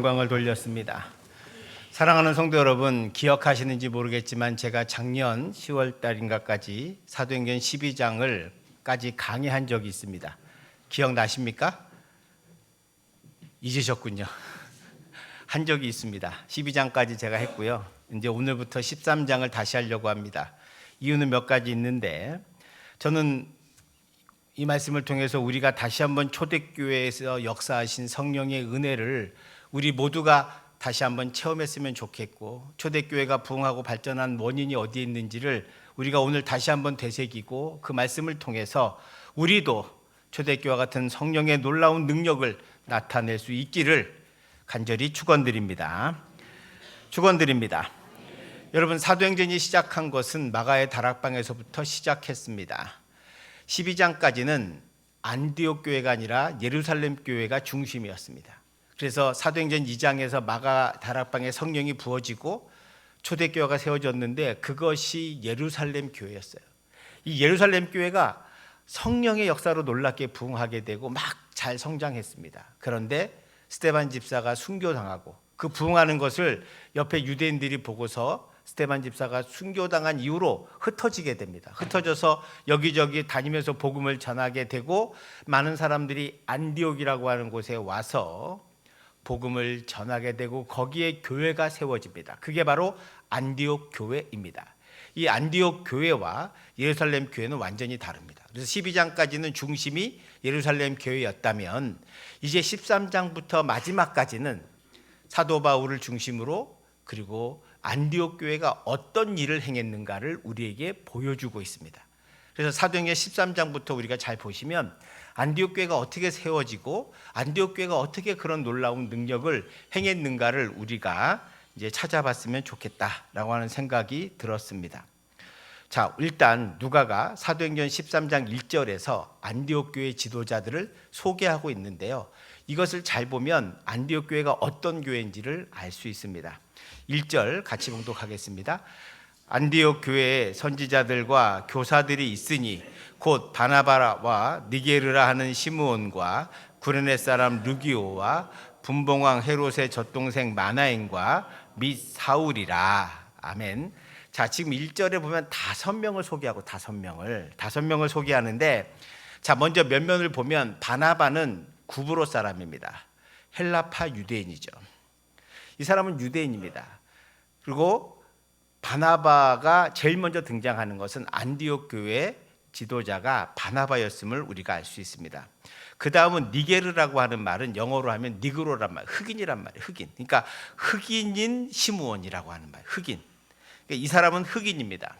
영광을 돌렸습니다. 사랑하는 성도 여러분, 기억하시는지 모르겠지만 제가 작년 10월 달인가까지 사도행전 12장을까지 강의한 적이 있습니다. 기억나십니까? 잊으셨군요. 한 적이 있습니다. 12장까지 제가 했고요. 이제 오늘부터 13장을 다시 하려고 합니다. 이유는 몇 가지 있는데, 저는 이 말씀을 통해서 우리가 다시 한번 초대교회에서 역사하신 성령의 은혜를 우리 모두가 다시 한번 체험했으면 좋겠고, 초대교회가 부흥하고 발전한 원인이 어디에 있는지를 우리가 오늘 다시 한번 되새기고, 그 말씀을 통해서 우리도 초대교회와 같은 성령의 놀라운 능력을 나타낼 수 있기를 간절히 축원드립니다. 여러분, 사도행전이 시작한 것은 마가의 다락방에서부터 시작했습니다. 12장까지는 안디옥 교회가 아니라 예루살렘 교회가 중심이었습니다. 그래서 사도행전 2장에서 마가 다락방에 성령이 부어지고 초대교회가 세워졌는데, 그것이 예루살렘 교회였어요. 이 예루살렘 교회가 성령의 역사로 놀랍게 부흥하게 되고 막 잘 성장했습니다. 그런데 스데반 집사가 순교당하고, 그 부흥하는 것을 옆에 유대인들이 보고서 스데반 집사가 순교당한 이후로 흩어지게 됩니다. 흩어져서 여기저기 다니면서 복음을 전하게 되고, 많은 사람들이 안디옥이라고 하는 곳에 와서 복음을 전하게 되고, 거기에 교회가 세워집니다. 그게 바로 안디옥 교회입니다. 이 안디옥 교회와 예루살렘 교회는 완전히 다릅니다. 그래서 12장까지는 중심이 예루살렘 교회였다면, 이제 13장부터 마지막까지는 사도 바울을 중심으로, 그리고 안디옥 교회가 어떤 일을 행했는가를 우리에게 보여주고 있습니다. 그래서 사도행전 13장부터 우리가 잘 보시면 안디옥 교회가 어떻게 세워지고, 안디옥 교회가 어떻게 그런 놀라운 능력을 행했는가를 우리가 이제 찾아봤으면 좋겠다라고 하는 생각이 들었습니다. 자, 일단 누가가 사도행전 13장 1절에서 안디옥 교회 지도자들을 소개하고 있는데요, 이것을 잘 보면 안디옥 교회가 어떤 교회인지를 알 수 있습니다. 1절 같이 봉독하겠습니다. 안디옥 교회에 선지자들과 교사들이 있으니 곧 바나바와 니게르라 하는 시므온과 구레네 사람 루기오와 분봉왕 헤롯의 젖동생 마나엔과 및 사울이라. 아멘. 자, 지금 1절에 보면 5명을 소개하고 5명을 소개하는데, 자, 먼저 몇 면을 보면 바나바는 구브로 사람입니다. 헬라파 유대인이죠. 이 사람은 유대인입니다. 그리고 바나바가 제일 먼저 등장하는 것은 안디옥 교회 지도자가 바나바였음을 우리가 알 수 있습니다. 그 다음은 니게르라고 하는 말은 영어로 하면 니그로란 말, 흑인이란 말이에요. 흑인. 그러니까 흑인인 시므온이라고 하는 말, 흑인. 그러니까 이 사람은 흑인입니다.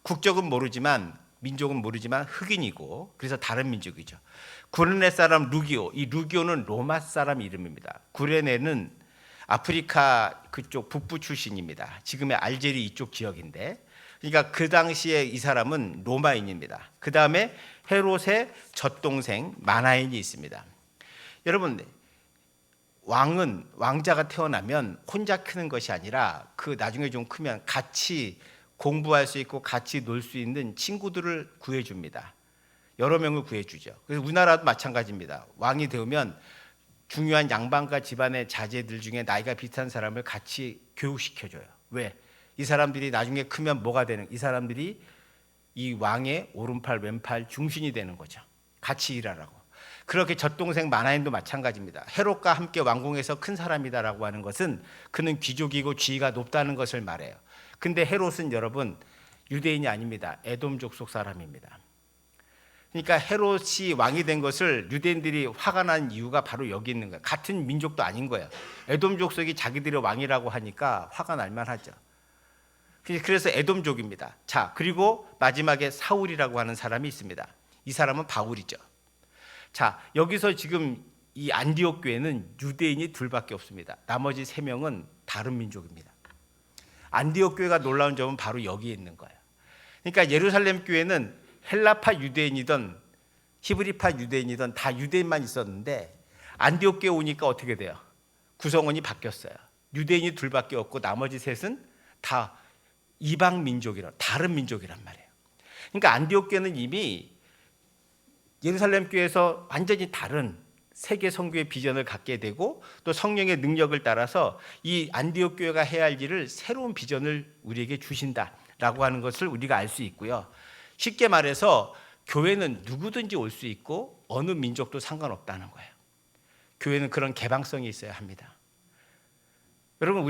국적은 모르지만, 민족은 모르지만 흑인이고, 그래서 다른 민족이죠. 구레네 사람 루기오, 이 루기오는 로마 사람 이름입니다. 구레네는 아프리카 그쪽 북부 출신입니다. 지금의 알제리 이쪽 지역인데, 그러니까 그 당시에 이 사람은 로마인입니다. 그 다음에 헤롯의 젖동생 마나엔이 있습니다. 여러분, 왕자가 태어나면 혼자 크는 것이 아니라 그 나중에 좀 크면 같이 공부할 수 있고 같이 놀 수 있는 친구들을 구해줍니다. 여러 명을 구해주죠. 그래서 우리나라도 마찬가지입니다. 왕이 되면 중요한 양반과 집안의 자제들 중에 나이가 비슷한 사람을 같이 교육시켜줘요. 왜? 이 사람들이 나중에 크면 뭐가 되는, 이 사람들이 이 왕의 오른팔 왼팔 중심이 되는 거죠. 같이 일하라고. 그렇게 젖동생 마나엔도 마찬가지입니다. 헤롯과 함께 왕궁에서 큰 사람이다라고 하는 것은 그는 귀족이고 지위가 높다는 것을 말해요. 근데 헤롯은 여러분 유대인이 아닙니다. 에돔 족속 사람입니다. 그러니까 헤롯이 왕이 된 것을 유대인들이 화가 난 이유가 바로 여기 있는 거예요. 같은 민족도 아닌 거예요. 에돔 족속이 자기들의 왕이라고 하니까 화가 날 만하죠. 그래서 에돔족입니다. 자, 그리고 마지막에 사울이라고 하는 사람이 있습니다. 이 사람은 바울이죠. 자, 여기서 지금 이 안디옥 교회는 유대인이 둘밖에 없습니다. 나머지 3명은 다른 민족입니다. 안디옥 교회가 놀라운 점은 바로 여기에 있는 거예요. 그러니까 예루살렘 교회는 헬라파 유대인이든 히브리파 유대인이든 다 유대인만 있었는데, 안디옥 교회 오니까 어떻게 돼요? 구성원이 바뀌었어요. 유대인이 둘밖에 없고 나머지 셋은 다 이방 민족이라, 다른 민족이란 말이에요. 그러니까 안디옥 교회는 이미 예루살렘 교회에서 완전히 다른 세계 선교의 비전을 갖게 되고 또 성령의 능력을 따라서 이 안디옥 교회가 해야 할 일을 새로운 비전을 우리에게 주신다라고 하는 것을 우리가 알 수 있고요. 쉽게 말해서 교회는 누구든지 올 수 있고 어느 민족도 상관없다는 거예요. 교회는 그런 개방성이 있어야 합니다. 여러분,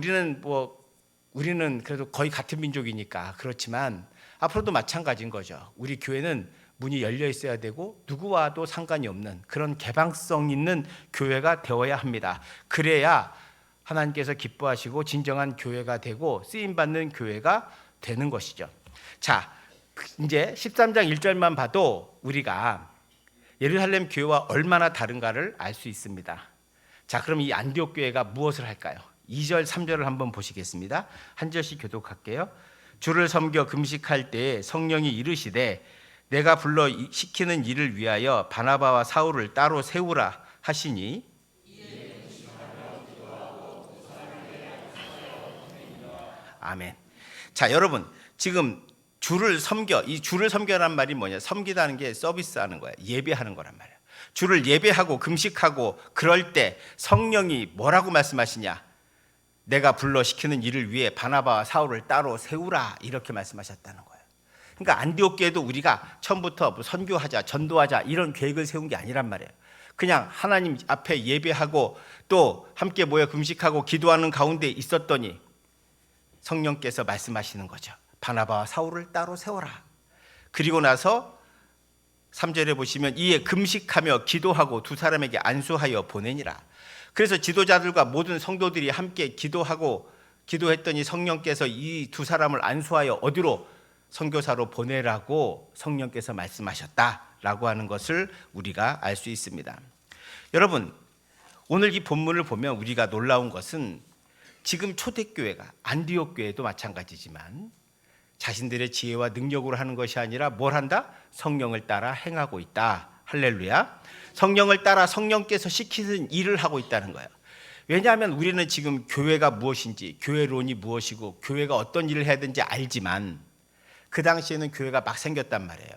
우리는 그래도 거의 같은 민족이니까 그렇지만 앞으로도 마찬가지인 거죠. 우리 교회는 문이 열려 있어야 되고 누구와도 상관이 없는 그런 개방성 있는 교회가 되어야 합니다. 그래야 하나님께서 기뻐하시고 진정한 교회가 되고 쓰임받는 교회가 되는 것이죠. 자, 이제 13장 1절만 봐도 우리가 예루살렘 교회와 얼마나 다른가를 알 수 있습니다. 자, 그럼 이 안디옥 교회가 무엇을 할까요? 2절 3절을 한번 보시겠습니다. 한 절씩 교독할게요. 주를 섬겨 금식할 때에 성령이 이르시되 내가 불러 시키는 일을 위하여 바나바와 사울을 따로 세우라 하시니, 아멘. 자, 여러분, 지금 주를 섬겨, 이 주를 섬겨라는 말이 뭐냐? 섬기다는 게 서비스하는 거야. 예배하는 거란 말이야. 주를 예배하고 금식하고 그럴 때 성령이 뭐라고 말씀하시냐? 내가 불러 시키는 일을 위해 바나바와 사울을 따로 세우라, 이렇게 말씀하셨다는 거예요. 그러니까 안디옥 교회도 우리가 처음부터 뭐 선교하자, 전도하자 이런 계획을 세운 게 아니란 말이에요. 그냥 하나님 앞에 예배하고 또 함께 모여 금식하고 기도하는 가운데 있었더니 성령께서 말씀하시는 거죠. 바나바와 사울을 따로 세워라. 그리고 나서 3절에 보시면 이에 금식하며 기도하고 두 사람에게 안수하여 보내니라. 그래서 지도자들과 모든 성도들이 함께 기도했더니 성령께서 이 두 사람을 안수하여 어디로? 선교사로 보내라고 성령께서 말씀하셨다라고 하는 것을 우리가 알 수 있습니다. 여러분, 오늘 이 본문을 보면 우리가 놀라운 것은 지금 초대교회가 안디옥 교회도 마찬가지지만 자신들의 지혜와 능력으로 하는 것이 아니라 뭘 한다? 성령을 따라 행하고 있다. 할렐루야. 성령을 따라 성령께서 시키는 일을 하고 있다는 거예요. 왜냐하면 우리는 지금 교회가 무엇인지, 교회론이 무엇이고 교회가 어떤 일을 해야 되는지 알지만 그 당시에는 교회가 막 생겼단 말이에요.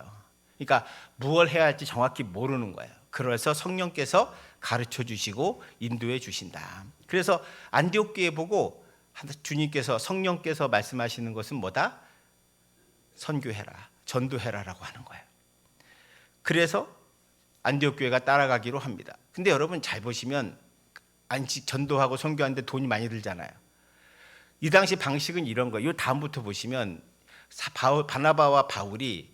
그러니까 무엇을 해야 할지 정확히 모르는 거예요. 그래서 성령께서 가르쳐 주시고 인도해 주신다. 그래서 안디옥 교회 보고 주님께서, 성령께서 말씀하시는 것은 뭐다? 선교해라, 전도해라라고 하는 거예요. 그래서 안디옥 교회가 따라가기로 합니다. 근데 여러분 잘 보시면 전도하고 선교하는데 돈이 많이 들잖아요. 이 당시 방식은 이런 거예요. 이 다음부터 보시면 바나바와 바울이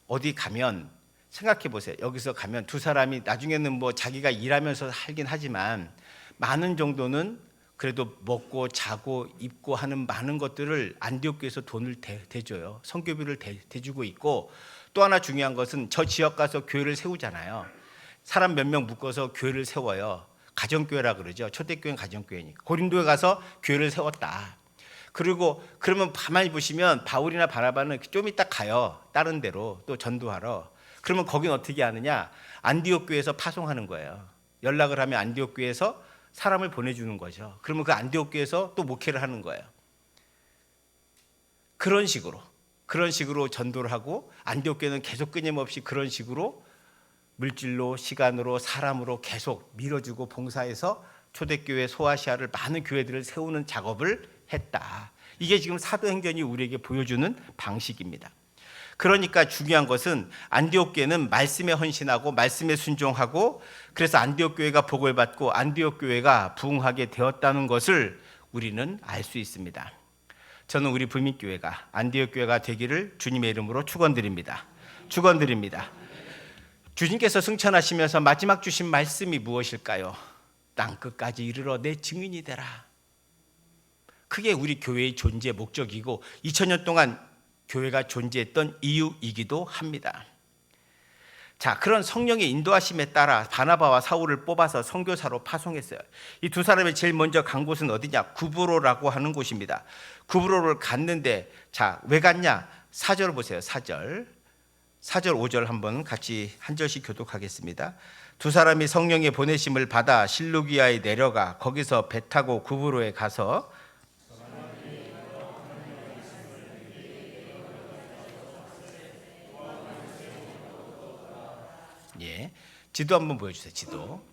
어디 가면, 생각해 보세요. 여기서 가면 두 사람이 나중에는 뭐 자기가 일하면서 살긴 하지만 많은 정도는 그래도 먹고 자고 입고 하는 많은 것들을 안디옥 교회에서 돈을 대줘요. 선교비를 대주고 있고, 또 하나 중요한 것은 저 지역 가서 교회를 세우잖아요. 사람 몇 명 묶어서 교회를 세워요. 가정교회라 그러죠. 초대교회는 가정교회니까. 고린도에 가서 교회를 세웠다. 그리고 그러면 가만히 보시면 바울이나 바나바는 좀 이따 가요. 다른 데로 또 전도하러. 그러면 거긴 어떻게 하느냐? 안디옥 교회에서 파송하는 거예요. 연락을 하면 안디옥 교회에서 사람을 보내주는 거죠. 그러면 그 안디옥 교회에서 또 목회를 하는 거예요. 그런 식으로 전도를 하고, 안디옥 교회는 계속 끊임없이 그런 식으로 물질로, 시간으로, 사람으로 계속 밀어주고 봉사해서 초대교회 소아시아를 많은 교회들을 세우는 작업을 했다. 이게 지금 사도행전이 우리에게 보여주는 방식입니다. 그러니까 중요한 것은 안디옥 교회는 말씀에 헌신하고 말씀에 순종하고, 그래서 안디옥 교회가 복을 받고 안디옥 교회가 부흥하게 되었다는 것을 우리는 알 수 있습니다. 저는 우리 부민교회가 안디옥 교회가 되기를 주님의 이름으로 축원드립니다. 주님께서 승천하시면서 마지막 주신 말씀이 무엇일까요? 땅 끝까지 이르러 내 증인이 되라. 그게 우리 교회의 존재 목적이고 2000년 동안 교회가 존재했던 이유이기도 합니다. 자, 그런 성령의 인도하심에 따라 바나바와 사울을 뽑아서 선교사로 파송했어요. 이 두 사람이 제일 먼저 간 곳은 어디냐? 구브로라고 하는 곳입니다. 구브로를 갔는데, 자, 왜 갔냐? 4절 보세요. 4절 5절 한번 같이 한 절씩 교독하겠습니다. 두 사람이 성령의 보내심을 받아 실루기아에 내려가 거기서 배 타고 구브로에 가서, 지도 한번 보여주세요. 지도.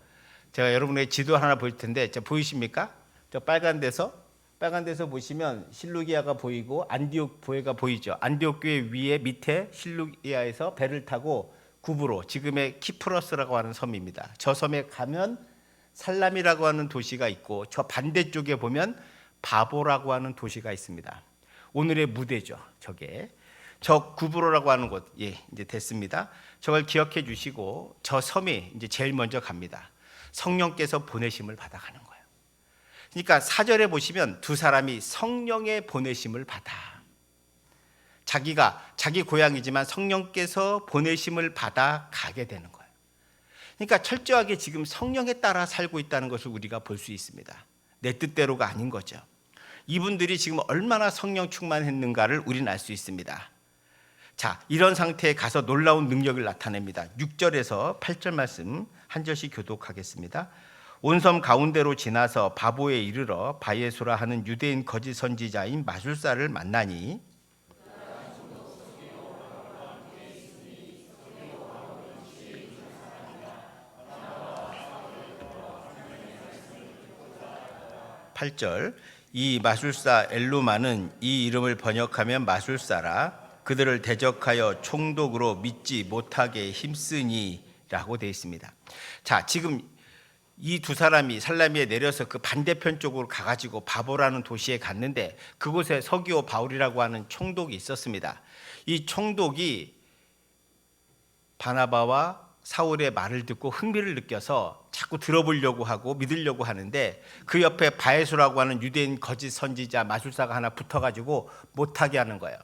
제가 여러분에게 지도 하나 보일 텐데 보이십니까? 저 빨간 데서 보시면 실루기아가 보이고 안디옥 교회가 보이죠. 안디옥 교회 위에 밑에 실루기아에서 배를 타고 구브로, 지금의 키프러스라고 하는 섬입니다. 저 섬에 가면 살람이라고 하는 도시가 있고 저 반대쪽에 보면 바보라고 하는 도시가 있습니다. 오늘의 무대죠. 저게 저 구브로라고 하는 곳, 이제 됐습니다. 저걸 기억해 주시고 저 섬이 이제 제일 먼저 갑니다. 성령께서 보내심을 받아가는 거예요. 그러니까 4절에 보시면 두 사람이 성령의 보내심을 받아. 자기 고향이지만 성령께서 보내심을 받아 가게 되는 거예요. 그러니까 철저하게 지금 성령에 따라 살고 있다는 것을 우리가 볼 수 있습니다. 내 뜻대로가 아닌 거죠. 이분들이 지금 얼마나 성령 충만했는가를 우리는 알 수 있습니다. 자, 이런 상태에 가서 놀라운 능력을 나타냅니다. 6절에서 8절 말씀 한 절씩 교독하겠습니다. 온 섬 가운데로 지나서 바보에 이르러 바예수라 하는 유대인 거짓 선지자인 마술사를 만나니 (8절) 이 마술사 엘루마는 이 이름을 번역하면 마술사라 그들을 대적하여 총독으로 믿지 못하게 힘쓰니 라고 되어 있습니다. 자, 지금 이 두 사람이 살라미에 내려서 그 반대편 쪽으로 가가지고 바보라는 도시에 갔는데 그곳에 서기오 바울이라고 하는 총독이 있었습니다. 이 총독이 바나바와 사울의 말을 듣고 흥미를 느껴서 자꾸 들어보려고 하고 믿으려고 하는데 그 옆에 바에수라고 하는 유대인 거짓 선지자 마술사가 하나 붙어가지고 못하게 하는 거예요.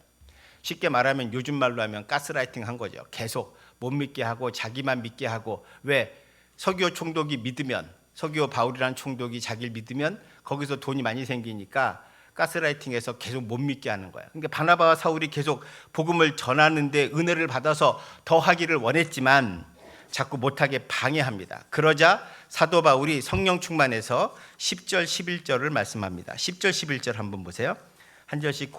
쉽게 말하면 요즘 말로 하면 가스라이팅 한 거죠. 계속 못 믿게 하고 자기만 믿게 하고. 왜? 서기오 총독이 믿으면, 서기오 바울이라는 총독이 자기를 믿으면 거기서 돈이 많이 생기니까 가스라이팅해서 계속 못 믿게 하는 거야. 그러니까 바나바와 사울이 계속 복음을 전하는데 은혜를 받아서 더 하기를 원했지만 자꾸 못하게 방해합니다. 그러자 사도 바울이 성령 충만해서 10절 11절을 말씀합니다. 10절 11절 한번 보세요. 한 절씩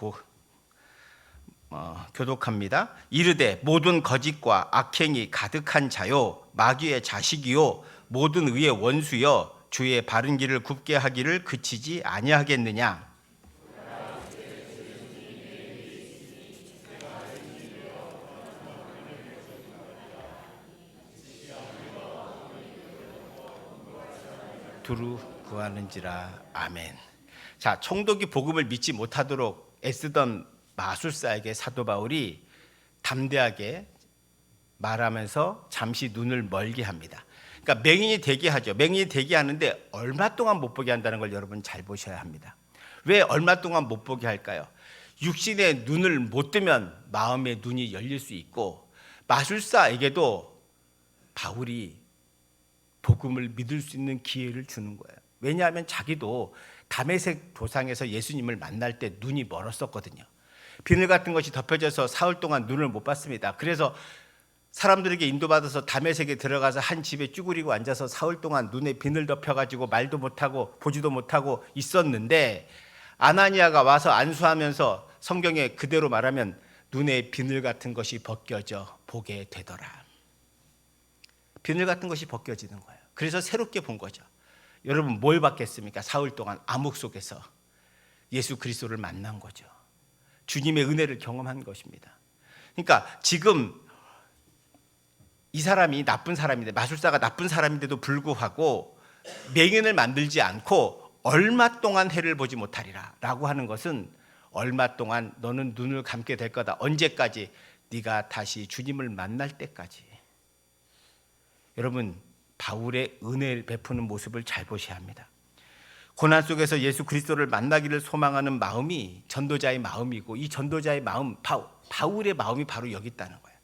교독합니다. 이르되 모든 거짓과 악행이 가득한 자요 마귀의 자식이요 모든 의의 원수여 주의 바른 길을 굽게 하기를 그치지 아니하겠느냐. 두루 구하는지라. 아멘. 자, 총독이 복음을 믿지 못하도록 애쓰던 마술사에게 사도 바울이 담대하게 말하면서 잠시 눈을 멀게 합니다. 그러니까 맹인이 되게 하죠. 맹인이 되게 하는데 얼마 동안 못 보게 한다는 걸 여러분 잘 보셔야 합니다. 왜 얼마 동안 못 보게 할까요? 육신의 눈을 못 뜨면 마음의 눈이 열릴 수 있고 마술사에게도 바울이 복음을 믿을 수 있는 기회를 주는 거예요. 왜냐하면 자기도 다메섹 도상에서 예수님을 만날 때 눈이 멀었었거든요. 비늘 같은 것이 덮여져서 사흘 동안 눈을 못 봤습니다. 그래서 사람들에게 인도받아서 다메섹에 들어가서 한 집에 쭈그리고 앉아서 사흘 동안 눈에 비늘 덮여가지고 말도 못하고 보지도 못하고 있었는데 아나니아가 와서 안수하면서 성경에 그대로 말하면 눈에 비늘 같은 것이 벗겨져 보게 되더라. 비늘 같은 것이 벗겨지는 거예요. 그래서 새롭게 본 거죠. 여러분 뭘 받겠습니까? 사흘 동안 암흑 속에서 예수 그리스도를 만난 거죠. 주님의 은혜를 경험한 것입니다. 그러니까 지금 이 사람이 나쁜 사람인데 마술사가 나쁜 사람인데도 불구하고 맹인을 만들지 않고 얼마 동안 해를 보지 못하리라 라고 하는 것은 얼마 동안 너는 눈을 감게 될 거다. 언제까지? 네가 다시 주님을 만날 때까지. 여러분 바울의 은혜를 베푸는 모습을 잘 보셔야 합니다. 고난 속에서 예수 그리스도를 만나기를 소망하는 마음이 전도자의 마음이고 이 전도자의 마음, 바울의 마음이 바로 여기 있다는 거예요.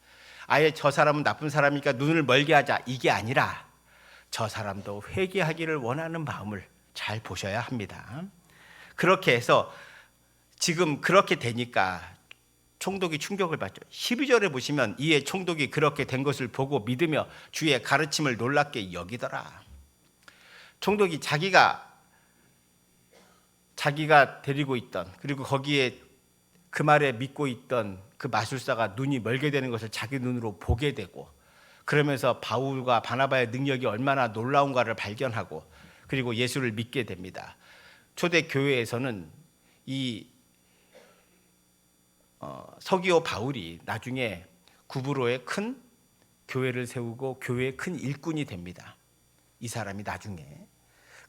아예 저 사람은 나쁜 사람이니까 눈을 멀게 하자 이게 아니라 저 사람도 회개하기를 원하는 마음을 잘 보셔야 합니다. 그렇게 해서 지금 그렇게 되니까 총독이 충격을 받죠. 12절에 보시면 이에 총독이 그렇게 된 것을 보고 믿으며 주의 가르침을 놀랍게 여기더라. 총독이 자기가 데리고 있던 그리고 거기에 그 말에 믿고 있던 그 마술사가 눈이 멀게 되는 것을 자기 눈으로 보게 되고 그러면서 바울과 바나바의 능력이 얼마나 놀라운가를 발견하고 그리고 예수를 믿게 됩니다. 초대 교회에서는 이 서기오 바울이 나중에 구브로에 큰 교회를 세우고 교회의 큰 일꾼이 됩니다. 이 사람이 나중에.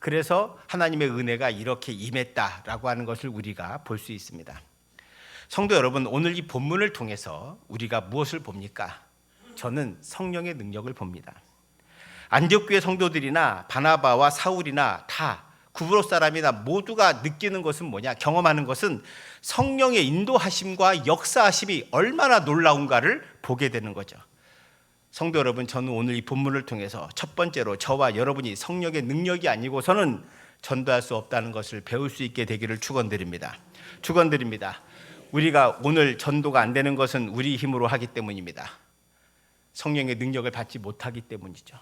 그래서 하나님의 은혜가 이렇게 임했다라고 하는 것을 우리가 볼 수 있습니다. 성도 여러분, 오늘 이 본문을 통해서 우리가 무엇을 봅니까? 저는 성령의 능력을 봅니다. 안디옥 교회 성도들이나 바나바와 사울이나 다 구브로 사람이나 모두가 느끼는 것은 뭐냐? 경험하는 것은 성령의 인도하심과 역사하심이 얼마나 놀라운가를 보게 되는 거죠. 성도 여러분, 저는 오늘 이 본문을 통해서 첫 번째로 저와 여러분이 성령의 능력이 아니고서는 전도할 수 없다는 것을 배울 수 있게 되기를 축원드립니다. 우리가 오늘 전도가 안 되는 것은 우리 힘으로 하기 때문입니다. 성령의 능력을 받지 못하기 때문이죠.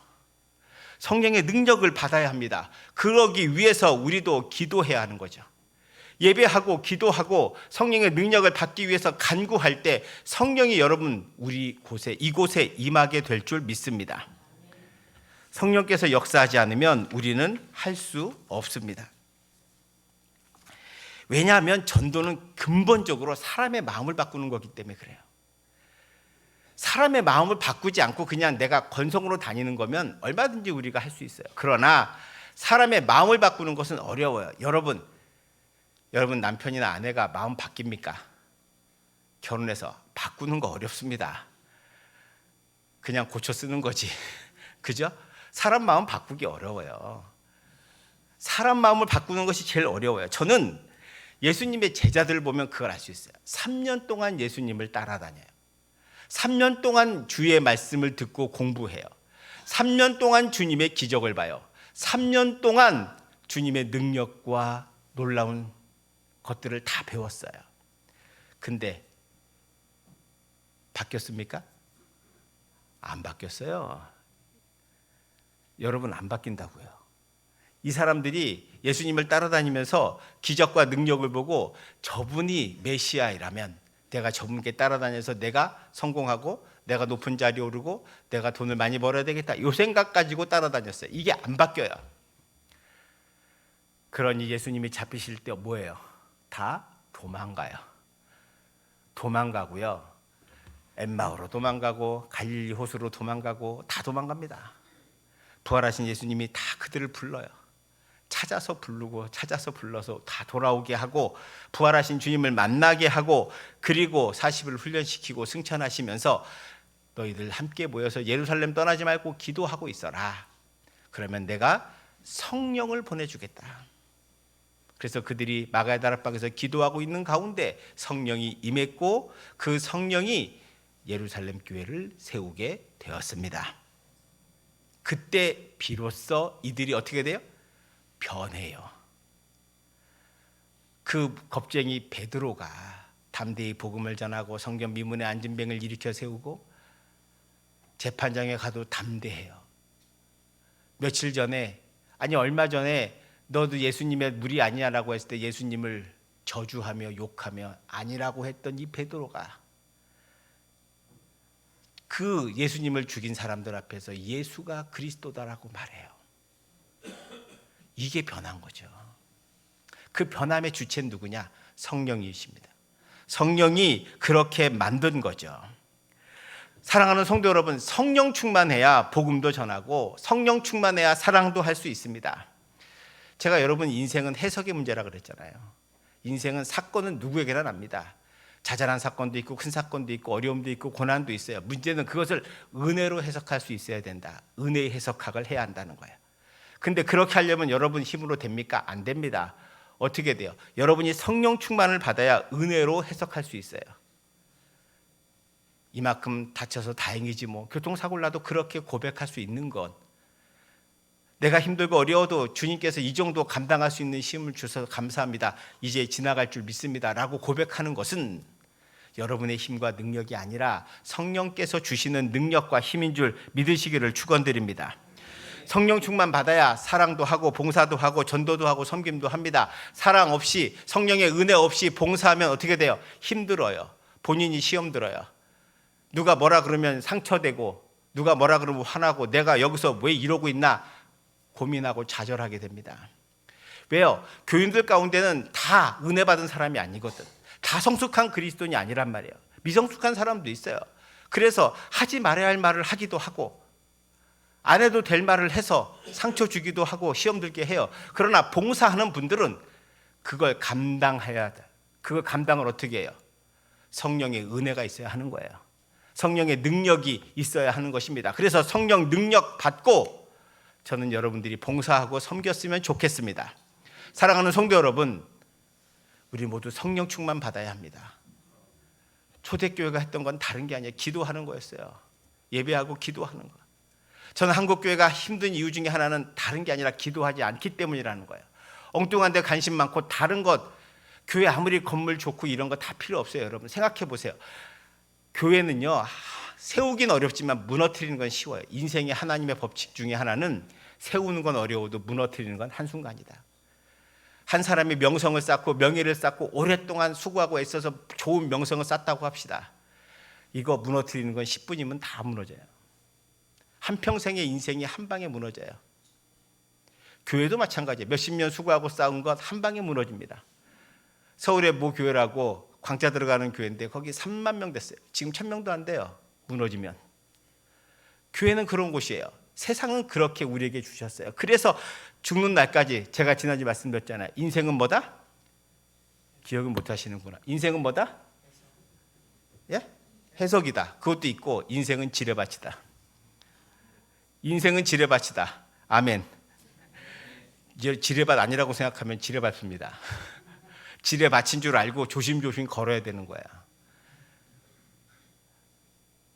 성령의 능력을 받아야 합니다. 그러기 위해서 우리도 기도해야 하는 거죠. 예배하고 기도하고 성령의 능력을 받기 위해서 간구할 때 성령이 여러분 이곳에 임하게 될 줄 믿습니다. 성령께서 역사하지 않으면 우리는 할 수 없습니다. 왜냐하면 전도는 근본적으로 사람의 마음을 바꾸는 거기 때문에 그래요. 사람의 마음을 바꾸지 않고 그냥 내가 건성으로 다니는 거면 얼마든지 우리가 할 수 있어요. 그러나 사람의 마음을 바꾸는 것은 어려워요. 여러분 남편이나 아내가 마음 바뀝니까? 결혼해서 바꾸는 거 어렵습니다. 그냥 고쳐 쓰는 거지. 그죠? 사람 마음 바꾸기 어려워요. 사람 마음을 바꾸는 것이 제일 어려워요. 저는 예수님의 제자들을 보면 그걸 알 수 있어요. 3년 동안 예수님을 따라다녀요. 3년 동안 주의 말씀을 듣고 공부해요. 3년 동안 주님의 기적을 봐요. 3년 동안 주님의 능력과 놀라운 것들을 다 배웠어요. 근데 바뀌었습니까? 안 바뀌었어요. 여러분 안 바뀐다고요. 이 사람들이 예수님을 따라다니면서 기적과 능력을 보고 저분이 메시아이라면 내가 저분께 따라다녀서 내가 성공하고 내가 높은 자리에 오르고 내가 돈을 많이 벌어야 되겠다. 이 생각 가지고 따라다녔어요. 이게 안 바뀌어요. 그러니 예수님이 잡히실 때 뭐예요? 다 도망가고요. 엠마오로 도망가고 갈릴리 호수로 도망가고 다 도망갑니다. 부활하신 예수님이 다 그들을 불러요. 찾아서 불러서 다 돌아오게 하고 부활하신 주님을 만나게 하고 그리고 40일 훈련시키고 승천하시면서 너희들 함께 모여서 예루살렘 떠나지 말고 기도하고 있어라. 그러면 내가 성령을 보내주겠다. 그래서 그들이 마가의 다락방에서 기도하고 있는 가운데 성령이 임했고 그 성령이 예루살렘 교회를 세우게 되었습니다. 그때 비로소 이들이 어떻게 돼요? 변해요. 그 겁쟁이 베드로가 담대히 복음을 전하고 성경 미문에 앉은 뱅을 일으켜 세우고 재판장에 가도 담대해요. 얼마 전에 너도 예수님의 무리 아니냐라고 했을 때 예수님을 저주하며 욕하며 아니라고 했던 이 베드로가 그 예수님을 죽인 사람들 앞에서 예수가 그리스도다라고 말해요. 이게 변한 거죠. 그 변함의 주체는 누구냐? 성령이십니다. 성령이 그렇게 만든 거죠. 사랑하는 성도 여러분, 성령 충만해야 복음도 전하고 성령 충만해야 사랑도 할 수 있습니다. 제가 여러분 인생은 해석의 문제라 그랬잖아요. 인생은 사건은 누구에게나 납니다. 자잘한 사건도 있고 큰 사건도 있고 어려움도 있고 고난도 있어요. 문제는 그것을 은혜로 해석할 수 있어야 된다. 은혜의 해석학을 해야 한다는 거예요. 근데 그렇게 하려면 여러분 힘으로 됩니까? 안 됩니다. 어떻게 돼요? 여러분이 성령 충만을 받아야 은혜로 해석할 수 있어요. 이만큼 다쳐서 다행이지 뭐. 교통사고를 나도 그렇게 고백할 수 있는 건 내가 힘들고 어려워도 주님께서 이 정도 감당할 수 있는 힘을 주셔서 감사합니다. 이제 지나갈 줄 믿습니다. 라고 고백하는 것은 여러분의 힘과 능력이 아니라 성령께서 주시는 능력과 힘인 줄 믿으시기를 축원드립니다. 성령 충만 받아야 사랑도 하고 봉사도 하고 전도도 하고 섬김도 합니다. 사랑 없이 성령의 은혜 없이 봉사하면 어떻게 돼요? 힘들어요. 본인이 시험 들어요. 누가 뭐라 그러면 상처되고 누가 뭐라 그러면 화나고 내가 여기서 왜 이러고 있나 고민하고 좌절하게 됩니다. 왜요? 교인들 가운데는 다 은혜 받은 사람이 아니거든. 다 성숙한 그리스도인이 아니란 말이에요. 미성숙한 사람도 있어요. 그래서 하지 말아야 할 말을 하기도 하고 안 해도 될 말을 해서 상처 주기도 하고 시험 들게 해요. 그러나 봉사하는 분들은 그걸 감당해야 돼. 그걸 감당을 어떻게 해요? 성령의 은혜가 있어야 하는 거예요. 성령의 능력이 있어야 하는 것입니다. 그래서 성령 능력 받고 저는 여러분들이 봉사하고 섬겼으면 좋겠습니다. 사랑하는 성도 여러분, 우리 모두 성령 충만 받아야 합니다. 초대교회가 했던 건 다른 게 아니에요. 기도하는 거였어요. 예배하고 기도하는 거. 저는 한국교회가 힘든 이유 중에 하나는 다른 게 아니라 기도하지 않기 때문이라는 거예요. 엉뚱한 데 관심 많고 다른 것, 교회 아무리 건물 좋고 이런 거 다 필요 없어요. 여러분 생각해 보세요. 교회는요, 세우긴 어렵지만 무너뜨리는 건 쉬워요. 인생의 하나님의 법칙 중에 하나는 세우는 건 어려워도 무너뜨리는 건 한순간이다. 한 사람이 명성을 쌓고 명예를 쌓고 오랫동안 수고하고 애써서 좋은 명성을 쌓았다고 합시다. 이거 무너뜨리는 건 10분이면 다 무너져요. 한평생의 인생이 한 방에 무너져요. 교회도 마찬가지예요. 몇십 년 수고하고 쌓은 것 한 방에 무너집니다. 서울의 모 교회라고 광자 들어가는 교회인데 거기 3만 명 됐어요. 지금 1,000명도 안 돼요. 무너지면. 교회는 그런 곳이에요. 세상은 그렇게 우리에게 주셨어요. 그래서 죽는 날까지 제가 지난주에 말씀드렸잖아요. 인생은 뭐다? 기억은 못 하시는구나. 인생은 뭐다? 예? 해석이다. 그것도 있고 인생은 지뢰밭이다. 인생은 지뢰밭이다. 아멘. 지뢰밭 아니라고 생각하면 지뢰밭입니다. 지뢰밭인 줄 알고 조심조심 걸어야 되는 거야.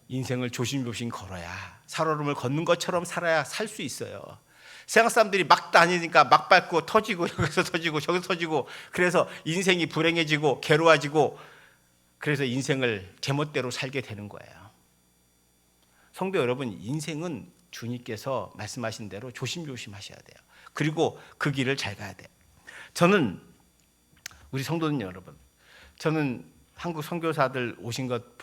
인생을 조심조심 걸어야 살얼음을 걷는 것처럼 살아야 살 수 있어요. 세상 사람들이 막 다니니까 막 밟고 터지고 여기서 터지고 저기서 터지고 그래서 인생이 불행해지고 괴로워지고 그래서 인생을 제멋대로 살게 되는 거예요. 성도 여러분, 인생은 주님께서 말씀하신 대로 조심조심 하셔야 돼요. 그리고 그 길을 잘 가야 돼요. 저는 우리 성도는 여러분, 저는 한국 선교사들 오신 것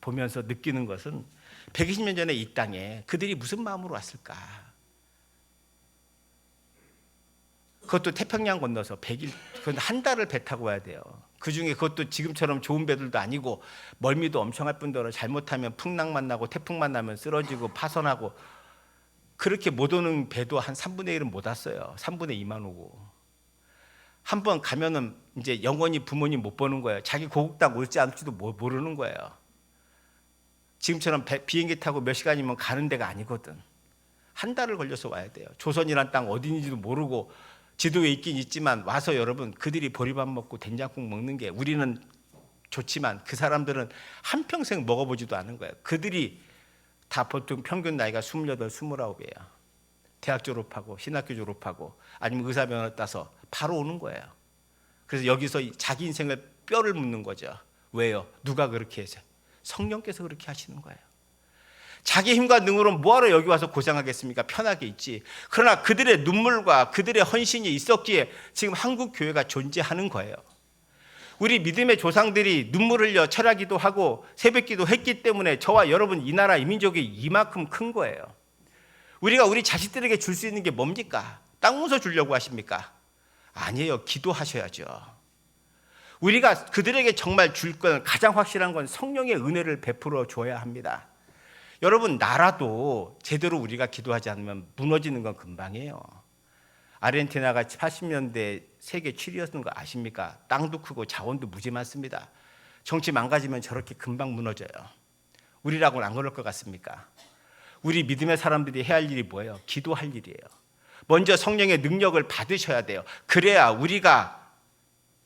보면서 느끼는 것은 120년 전에 이 땅에 그들이 무슨 마음으로 왔을까? 그것도 태평양 건너서 100일, 그건 한 달을 배 타고 와야 돼요. 그중에 그것도 지금처럼 좋은 배들도 아니고 멀미도 엄청 할 뿐더러 잘못하면 풍랑 만나고 태풍 만나면 쓰러지고 파손하고 그렇게 못 오는 배도 한 3분의 1은 못 왔어요. 3분의 2만 오고. 한 번 가면은 이제 영원히 부모님 못 보는 거예요. 자기 고국 땅 올지 않을지도 모르는 거예요. 지금처럼 비행기 타고 몇 시간이면 가는 데가 아니거든. 한 달을 걸려서 와야 돼요. 조선이란 땅 어딘지도 모르고 지도에 있긴 있지만 와서 여러분 그들이 보리밥 먹고 된장국 먹는 게 우리는 좋지만 그 사람들은 한평생 먹어보지도 않은 거예요. 그들이 다 보통 평균 나이가 28, 29이에요. 대학 졸업하고 신학교 졸업하고 아니면 의사 면허 따서 바로 오는 거예요. 그래서 여기서 자기 인생을 뼈를 묻는 거죠. 왜요? 누가 그렇게 해서? 성령께서 그렇게 하시는 거예요. 자기 힘과 능으로 뭐하러 여기 와서 고생하겠습니까? 편하게 있지. 그러나 그들의 눈물과 그들의 헌신이 있었기에 지금 한국 교회가 존재하는 거예요. 우리 믿음의 조상들이 눈물 흘려 철야기도 하고 새벽기도 했기 때문에 저와 여러분 이 나라 이 민족이 이만큼 큰 거예요. 우리가 우리 자식들에게 줄 수 있는 게 뭡니까? 땅 문서 주려고 하십니까? 아니에요. 기도하셔야죠. 우리가 그들에게 정말 줄 건 가장 확실한 건 성령의 은혜를 베풀어 줘야 합니다. 여러분 나라도 제대로 우리가 기도하지 않으면 무너지는 건 금방이에요. 아르헨티나가 80년대 세계 7위였던 거 아십니까? 땅도 크고 자원도 무지 많습니다. 정치 망가지면 저렇게 금방 무너져요. 우리라고는 안 그럴 것 같습니까? 우리 믿음의 사람들이 해야 할 일이 뭐예요? 기도할 일이에요. 먼저 성령의 능력을 받으셔야 돼요. 그래야 우리가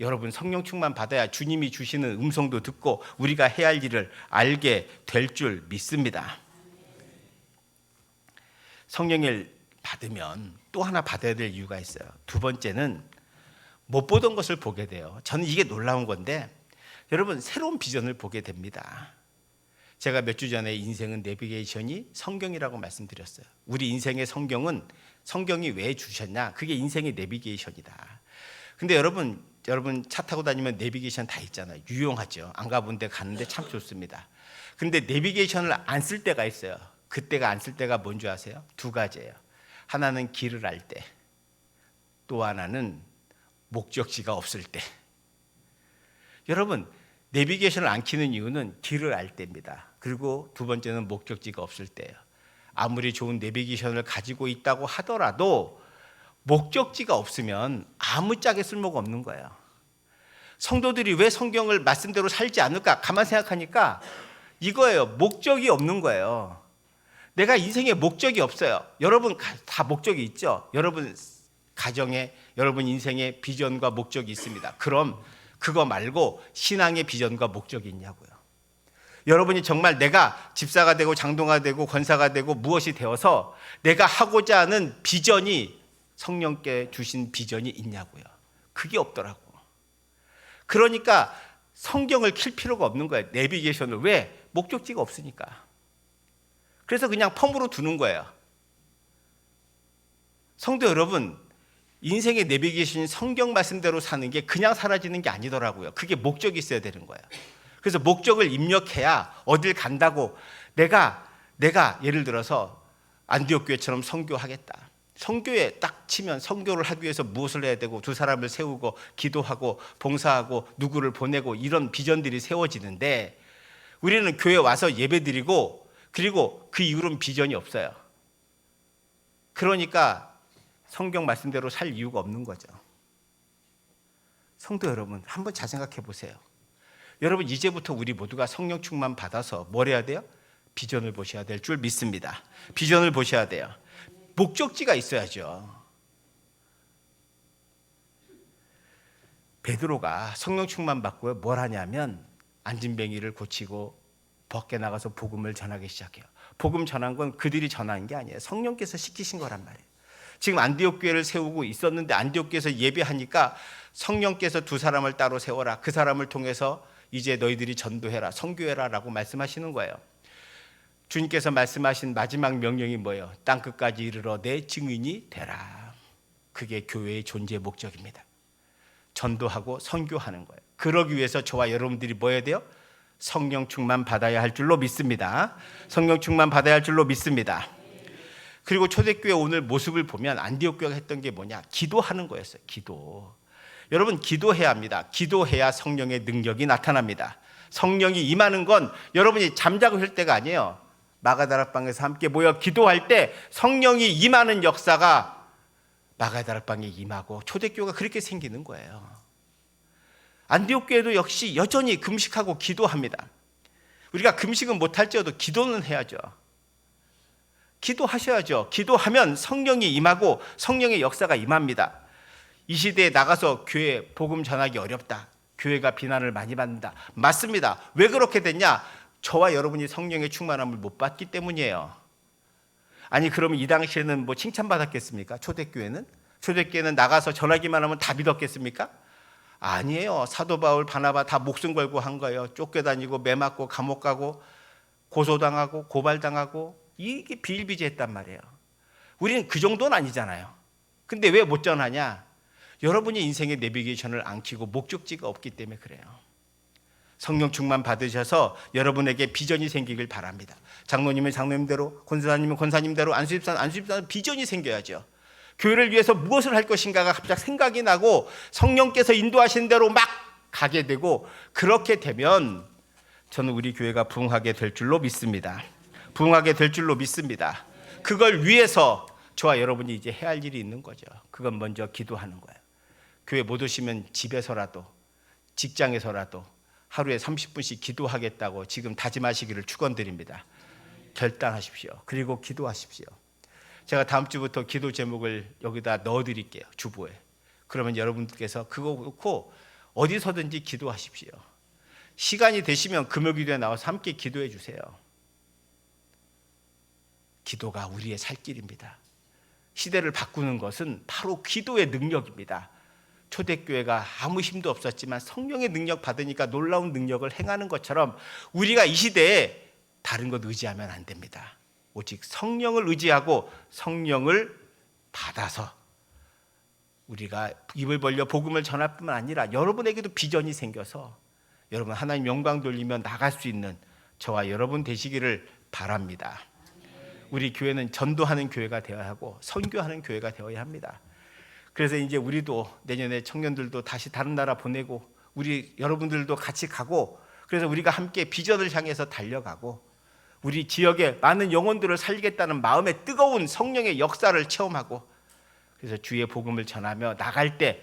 여러분 성령 충만 받아야 주님이 주시는 음성도 듣고 우리가 해야 할 일을 알게 될 줄 믿습니다. 성령을 받으면 또 하나 받아야 될 이유가 있어요. 두 번째는 못 보던 것을 보게 돼요. 저는 이게 놀라운 건데 여러분 새로운 비전을 보게 됩니다. 제가 몇 주 전에 인생은 내비게이션이 성경이라고 말씀드렸어요. 우리 인생의 성경은 성경이 왜 주셨냐? 그게 인생의 내비게이션이다. 근데 여러분 차 타고 다니면 내비게이션 다 있잖아요. 유용하죠. 안 가본 데 가는데 참 좋습니다. 근데 내비게이션을 안 쓸 때가 있어요. 그때가 안 쓸 때가 뭔지 아세요? 두 가지예요. 하나는 길을 알 때, 또 하나는 목적지가 없을 때. 여러분, 내비게이션을 안 켜는 이유는 길을 알 때입니다. 그리고 두 번째는 목적지가 없을 때예요. 아무리 좋은 내비게이션을 가지고 있다고 하더라도 목적지가 없으면 아무짝에 쓸모가 없는 거예요. 성도들이 왜 성경을 말씀대로 살지 않을까? 가만 생각하니까 이거예요. 목적이 없는 거예요. 내가 인생에 목적이 없어요. 여러분 다 목적이 있죠? 여러분 가정에, 여러분 인생에 비전과 목적이 있습니다. 그럼 그거 말고 신앙의 비전과 목적이 있냐고요. 여러분이 정말 내가 집사가 되고 장로가 되고 권사가 되고 무엇이 되어서 내가 하고자 하는 비전이, 성령께 주신 비전이 있냐고요. 그게 없더라고. 그러니까 성경을 킬 필요가 없는 거예요. 내비게이션을. 왜? 목적지가 없으니까. 그래서 그냥 펌으로 두는 거예요. 성도 여러분, 인생의 내비게이션이 성경 말씀대로 사는 게 그냥 사라지는 게 아니더라고요. 그게 목적이 있어야 되는 거예요. 그래서 목적을 입력해야 어딜 간다고 내가 예를 들어서 안디옥 교회처럼 선교하겠다. 선교에 딱 치면 선교를 하기 위해서 무엇을 해야 되고 두 사람을 세우고 기도하고 봉사하고 누구를 보내고 이런 비전들이 세워지는데 우리는 교회 와서 예배드리고 그리고 그 이후로는 비전이 없어요. 그러니까 성경 말씀대로 살 이유가 없는 거죠. 성도 여러분, 한번 잘 생각해 보세요. 여러분, 이제부터 우리 모두가 성령 충만 받아서 뭘 해야 돼요? 비전을 보셔야 될 줄 믿습니다. 비전을 보셔야 돼요. 목적지가 있어야죠. 베드로가 성령 충만 받고 뭘 하냐면 안진뱅이를 고치고 밖에 나가서 복음을 전하기 시작해요. 복음 전한 건 그들이 전한 게 아니에요. 성령께서 시키신 거란 말이에요. 지금 안디옥 교회를 세우고 있었는데 안디옥 교회에서 예배하니까 성령께서 두 사람을 따로 세워라. 그 사람을 통해서 이제 너희들이 전도해라, 선교해라 라고 말씀하시는 거예요. 주님께서 말씀하신 마지막 명령이 뭐예요? 땅끝까지 이르러 내 증인이 되라. 그게 교회의 존재 목적입니다. 전도하고 선교하는 거예요. 그러기 위해서 저와 여러분들이 뭐 해야 돼요? 성령 충만 받아야 할 줄로 믿습니다. 성령 충만 받아야 할 줄로 믿습니다. 그리고 초대교회 오늘 모습을 보면 안디옥 교회가 했던 게 뭐냐? 기도하는 거였어요. 기도. 여러분, 기도해야 합니다. 기도해야 성령의 능력이 나타납니다. 성령이 임하는 건 여러분이 잠자고 있을 때가 아니에요. 마가다락방에서 함께 모여 기도할 때 성령이 임하는 역사가 마가다락방에 임하고 초대교회가 그렇게 생기는 거예요. 안디옥 교회도 역시 여전히 금식하고 기도합니다. 우리가 금식은 못할지어도 기도는 해야죠. 기도하셔야죠. 기도하면 성령이 임하고 성령의 역사가 임합니다. 이 시대에 나가서 교회 복음 전하기 어렵다. 교회가 비난을 많이 받는다. 맞습니다. 왜 그렇게 됐냐? 저와 여러분이 성령의 충만함을 못 받기 때문이에요. 아니 그러면 이 당시에는 뭐 칭찬받았겠습니까? 초대교회는? 초대교회는 나가서 전하기만 하면 다 믿었겠습니까? 아니에요. 사도 바울, 바나바 다 목숨 걸고 한 거예요. 쫓겨다니고 매 맞고 감옥 가고 고소당하고 고발당하고 이게 비일비재했단 말이에요. 우리는 그 정도는 아니잖아요. 근데 왜 못 전하냐? 여러분이 인생의 내비게이션을 안 켜고 목적지가 없기 때문에 그래요. 성령 충만 받으셔서 여러분에게 비전이 생기길 바랍니다. 장로님은 장로님대로, 권사님은 권사님대로, 안수집사는 비전이 생겨야죠. 교회를 위해서 무엇을 할 것인가가 갑자기 생각이 나고 성령께서 인도하신 대로 막 가게 되고 그렇게 되면 저는 우리 교회가 부흥하게 될 줄로 믿습니다. 부흥하게 될 줄로 믿습니다. 그걸 위해서 저와 여러분이 이제 해야 할 일이 있는 거죠. 그건 먼저 기도하는 거예요. 교회 못 오시면 집에서라도 직장에서라도 하루에 30분씩 기도하겠다고 지금 다짐하시기를 축원드립니다. 결단하십시오. 그리고 기도하십시오. 제가 다음 주부터 기도 제목을 여기다 넣어드릴게요. 주보에. 그러면 여러분께서 그거 놓고 어디서든지 기도하십시오. 시간이 되시면 금요기도에 나와서 함께 기도해 주세요. 기도가 우리의 살 길입니다. 시대를 바꾸는 것은 바로 기도의 능력입니다. 초대교회가 아무 힘도 없었지만 성령의 능력 받으니까 놀라운 능력을 행하는 것처럼 우리가 이 시대에 다른 것 의지하면 안 됩니다. 오직 성령을 의지하고 성령을 받아서 우리가 입을 벌려 복음을 전할 뿐만 아니라 여러분에게도 비전이 생겨서 여러분 하나님 영광 돌리며 나갈 수 있는 저와 여러분 되시기를 바랍니다. 우리 교회는 전도하는 교회가 되어야 하고 선교하는 교회가 되어야 합니다. 그래서 이제 우리도 내년에 청년들도 다시 다른 나라 보내고 우리 여러분들도 같이 가고, 그래서 우리가 함께 비전을 향해서 달려가고 우리 지역에 많은 영혼들을 살리겠다는 마음의 뜨거운 성령의 역사를 체험하고, 그래서 주의 복음을 전하며 나갈 때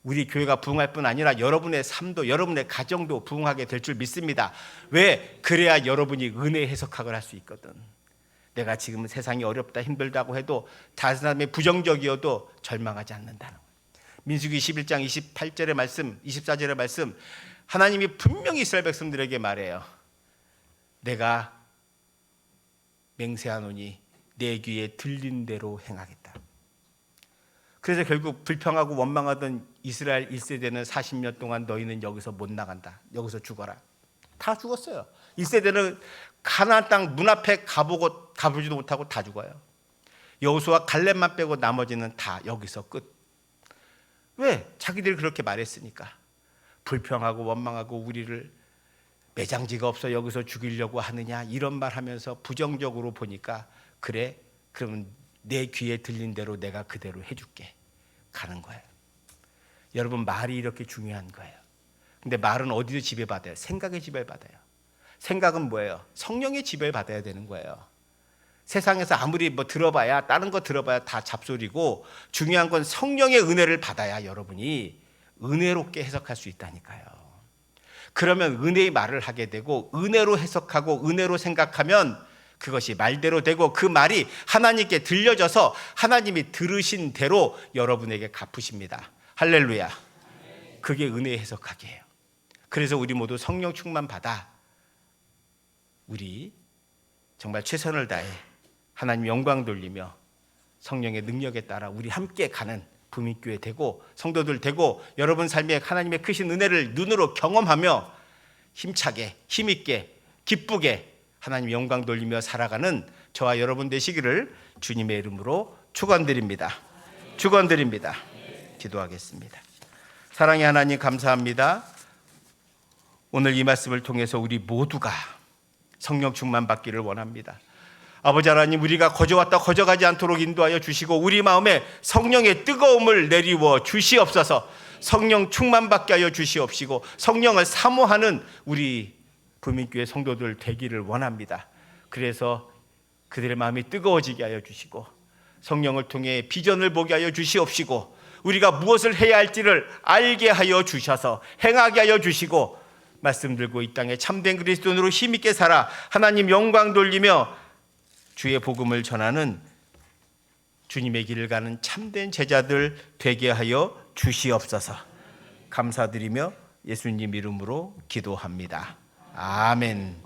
우리 교회가 부흥할 뿐 아니라 여러분의 삶도 여러분의 가정도 부흥하게 될 줄 믿습니다. 왜? 그래야 여러분이 은혜 해석학을 할 수 있거든. 내가 지금 세상이 어렵다 힘들다고 해도 다른 사람이 부정적이어도 절망하지 않는다는 거예요. 민수기 11장 28절의 말씀, 24절의 말씀, 하나님이 분명히 이스라엘 백성들에게 말해요. 내가 맹세하노니 내 귀에 들린 대로 행하겠다. 그래서 결국 불평하고 원망하던 이스라엘 1세대는 40년 동안 너희는 여기서 못 나간다, 여기서 죽어라. 다 죽었어요. 1세대는 가나안 땅 문 앞에 가보지도 못하고 다 죽어요. 여호수아 갈렙만 빼고 나머지는 다 여기서 끝. 왜? 자기들이 그렇게 말했으니까. 불평하고 원망하고 우리를 매장지가 없어 여기서 죽이려고 하느냐 이런 말 하면서 부정적으로 보니까, 그래 그러면 내 귀에 들린 대로 내가 그대로 해줄게 가는 거예요. 여러분, 말이 이렇게 중요한 거예요. 근데 말은 어디서 지배받아요? 생각의 지배받아요. 생각은 뭐예요? 성령의 지배를 받아야 되는 거예요. 세상에서 아무리 뭐 들어봐야, 다른 거 들어봐야 다 잡소리고, 중요한 건 성령의 은혜를 받아야 여러분이 은혜롭게 해석할 수 있다니까요. 그러면 은혜의 말을 하게 되고 은혜로 해석하고 은혜로 생각하면 그것이 말대로 되고, 그 말이 하나님께 들려져서 하나님이 들으신 대로 여러분에게 갚으십니다. 할렐루야. 그게 은혜의 해석하기예요. 그래서 우리 모두 성령 충만 받아 우리 정말 최선을 다해 하나님 영광 돌리며 성령의 능력에 따라 우리 함께 가는 부민교회 되고 성도들 되고, 여러분 삶에 하나님의 크신 은혜를 눈으로 경험하며 힘차게 힘있게 기쁘게 하나님 영광 돌리며 살아가는 저와 여러분 되시기를 주님의 이름으로 축원드립니다. 축원드립니다. 기도하겠습니다. 사랑의 하나님, 감사합니다. 오늘 이 말씀을 통해서 우리 모두가 성령 충만 받기를 원합니다. 아버지 하나님, 우리가 거저왔다 거저가지 않도록 인도하여 주시고 우리 마음에 성령의 뜨거움을 내리워 주시옵소서. 성령 충만 받게 하여 주시옵시고 성령을 사모하는 우리 부민교회 성도들 되기를 원합니다. 그래서 그들의 마음이 뜨거워지게 하여 주시고 성령을 통해 비전을 보게 하여 주시옵시고 우리가 무엇을 해야 할지를 알게 하여 주셔서 행하게 하여 주시고, 말씀 들고 이 땅에 참된 그리스도인으로 힘있게 살아 하나님 영광 돌리며 주의 복음을 전하는 주님의 길을 가는 참된 제자들 되게 하여 주시옵소서. 감사드리며 예수님 이름으로 기도합니다. 아멘.